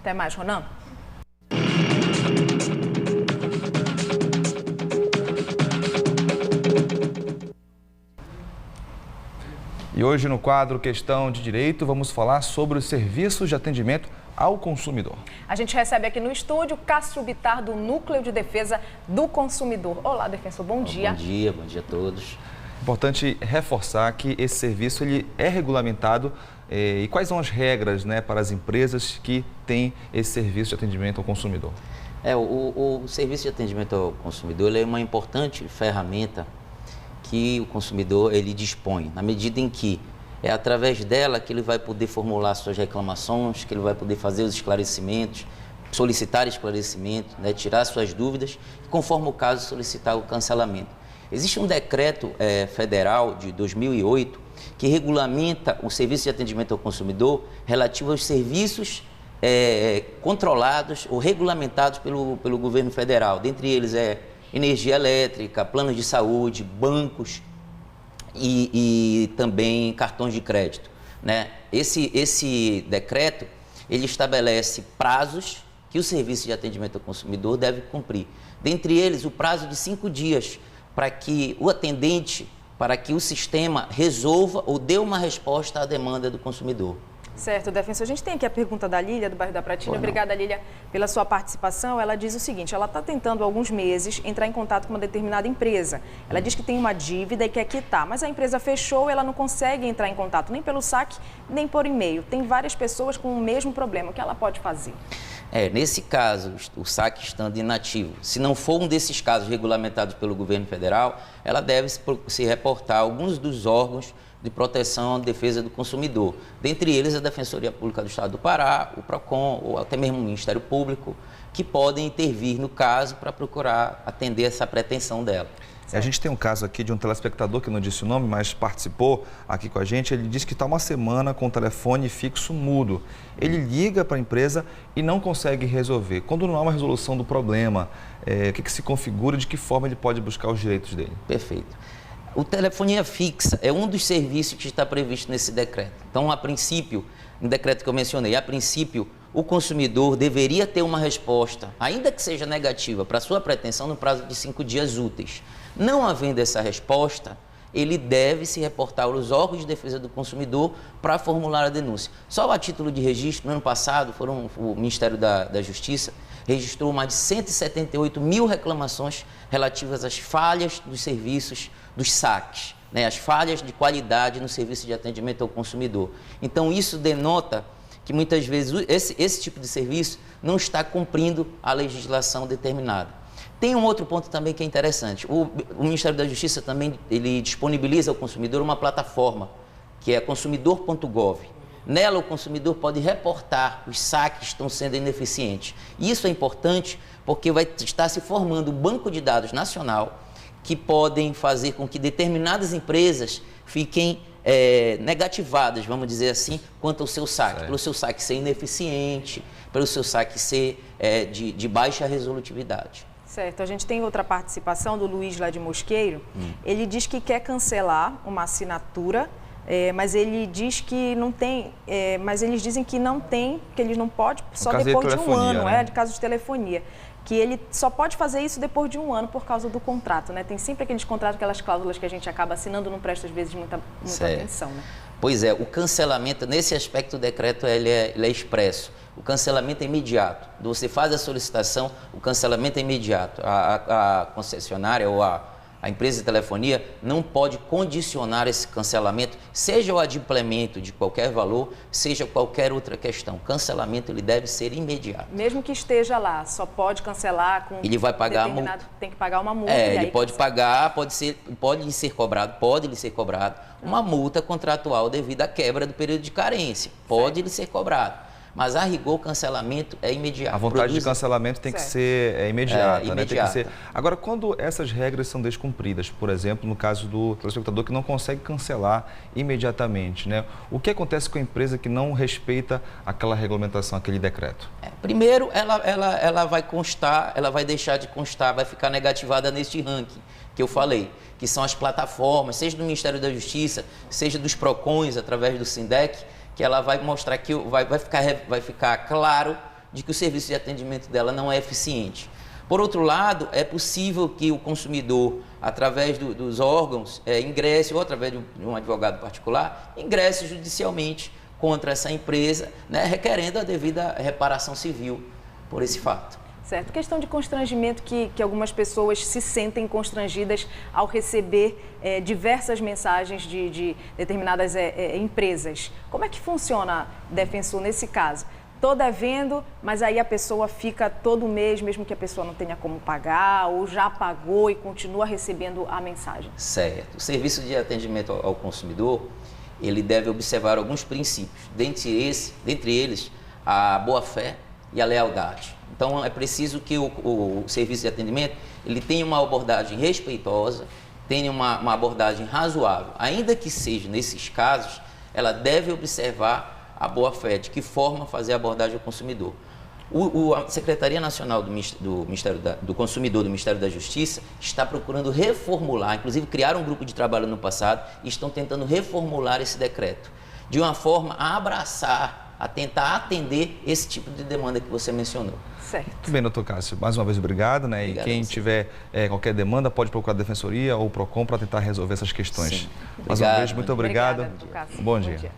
Até mais, Ronan. E hoje no quadro Questão de Direito vamos falar sobre os serviços de atendimento ao consumidor. A gente recebe aqui no estúdio Cássio Bittar, do Núcleo de Defesa do Consumidor. Olá, defensor, bom dia. Bom dia a todos. Importante reforçar que esse serviço ele é regulamentado e quais são as regras, né, para as empresas que têm esse serviço de atendimento ao consumidor? O serviço de atendimento ao consumidor ele é uma importante ferramenta que o consumidor ele dispõe, na medida em que é através dela que ele vai poder formular suas reclamações, que ele vai poder fazer os esclarecimentos, solicitar esclarecimento, né, tirar suas dúvidas e, conforme o caso, solicitar o cancelamento. Existe um decreto federal de 2008 que regulamenta o serviço de atendimento ao consumidor relativo aos serviços controlados ou regulamentados pelo governo federal. Dentre eles energia elétrica, planos de saúde, bancos e também cartões de crédito, né? Esse decreto ele estabelece prazos que o serviço de atendimento ao consumidor deve cumprir. Dentre eles, o prazo de 5 dias para que o atendente, para que o sistema resolva ou dê uma resposta à demanda do consumidor. Certo, defensor. A gente tem aqui a pergunta da Lília, do bairro da Pratina. Obrigada, Lília, pela sua participação. Ela diz o seguinte, ela está tentando há alguns meses entrar em contato com uma determinada empresa. Ela diz que tem uma dívida e quer quitar, mas a empresa fechou e ela não consegue entrar em contato nem pelo saque, nem por e-mail. Tem várias pessoas com o mesmo problema. O que ela pode fazer? Nesse caso, o saque estando inativo, se não for um desses casos regulamentados pelo governo federal, ela deve se reportar a alguns dos órgãos de proteção e defesa do consumidor. Dentre eles, a Defensoria Pública do Estado do Pará, o PROCON ou até mesmo o Ministério Público, que podem intervir no caso para procurar atender essa pretensão dela. A gente tem um caso aqui de um telespectador que não disse o nome, mas participou aqui com a gente. Ele disse que está uma semana com o telefone fixo mudo. Ele liga para a empresa e não consegue resolver. Quando não há uma resolução do problema, o que se configura e de que forma ele pode buscar os direitos dele? Perfeito. O telefonia fixa é um dos serviços que está previsto nesse decreto. Então, a princípio, no decreto que eu mencionei, a princípio, o consumidor deveria ter uma resposta, ainda que seja negativa, para a sua pretensão no prazo de 5 dias úteis. Não havendo essa resposta, ele deve se reportar aos órgãos de defesa do consumidor para formular a denúncia. Só a título de registro, no ano passado, o Ministério da Justiça registrou mais de 178 mil reclamações relativas às falhas dos serviços dos saques, né, as falhas de qualidade no serviço de atendimento ao consumidor. Então, isso denota que muitas vezes esse tipo de serviço não está cumprindo a legislação determinada. Tem um outro ponto também que é interessante. O Ministério da Justiça também ele disponibiliza ao consumidor uma plataforma, que é consumidor.gov. Nela, o consumidor pode reportar os saques que estão sendo ineficientes. Isso é importante porque vai estar se formando um banco de dados nacional que podem fazer com que determinadas empresas fiquem negativadas, vamos dizer assim, quanto ao seu saque. Pelo seu saque ser ineficiente, pelo seu saque ser de baixa resolutividade. Certo, a gente tem outra participação do Luiz lá de Mosqueiro. Ele diz que quer cancelar uma assinatura, mas ele diz que não tem, mas eles dizem que não tem, que eles não podem, só depois de um ano, né? De caso de telefonia. Que ele só pode fazer isso depois de um ano por causa do contrato, né? Tem sempre aqueles contratos, aquelas cláusulas que a gente acaba assinando, não presta às vezes muita atenção, né? Pois é, o cancelamento, nesse aspecto o decreto ele é expresso. O cancelamento é imediato. Você faz a solicitação, o cancelamento é imediato. A concessionária ou a empresa de telefonia não pode condicionar esse cancelamento, seja o adimplemento de qualquer valor, seja qualquer outra questão. O cancelamento ele deve ser imediato. Mesmo que esteja lá, só pode cancelar com ele vai pagar a multa. Tem que pagar uma multa. Ele pode pagar, pode lhe ser cobrado uma multa contratual devido à quebra do período de carência. Pode lhe ser cobrado. Mas, a rigor, o cancelamento é imediato. A vontade de cancelamento tem que ser imediata, né? Tem que ser... Agora, quando essas regras são descumpridas, por exemplo, no caso do telespectador que não consegue cancelar imediatamente, né? O que acontece com a empresa que não respeita aquela regulamentação, aquele decreto? Primeiro, ela vai constar, ela vai deixar de constar, vai ficar negativada neste ranking que eu falei, que são as plataformas, seja do Ministério da Justiça, seja dos PROCONs, através do SINDEC, que ela vai mostrar que vai ficar claro de que o serviço de atendimento dela não é eficiente. Por outro lado, é possível que o consumidor, através dos órgãos, ingresse, ou através de um advogado particular, ingresse judicialmente contra essa empresa, né, requerendo a devida reparação civil por esse fato. Certo. Questão de constrangimento que algumas pessoas se sentem constrangidas ao receber diversas mensagens de determinadas empresas. Como é que funciona, defensor, nesse caso? Estou devendo, mas aí a pessoa fica todo mês, mesmo que a pessoa não tenha como pagar, ou já pagou e continua recebendo a mensagem. Certo. O serviço de atendimento ao consumidor, ele deve observar alguns princípios, dentre eles a boa-fé e a lealdade. Então, é preciso que o serviço de atendimento ele tenha uma abordagem respeitosa, tenha uma abordagem razoável. Ainda que seja nesses casos, ela deve observar a boa-fé, de que forma fazer a abordagem ao consumidor. A Secretaria Nacional do Consumidor do Ministério da Justiça está procurando reformular, inclusive criaram um grupo de trabalho no passado e estão tentando reformular esse decreto, de uma forma a abraçar, a tentar atender esse tipo de demanda que você mencionou. Certo. Muito bem, doutor Cássio. Mais uma vez, obrigado. Né? Obrigado. E quem tiver qualquer demanda, pode procurar a Defensoria ou o PROCON para tentar resolver essas questões. Sim. Mais uma vez, muito obrigado. Obrigada, doutor Cássio. Bom dia.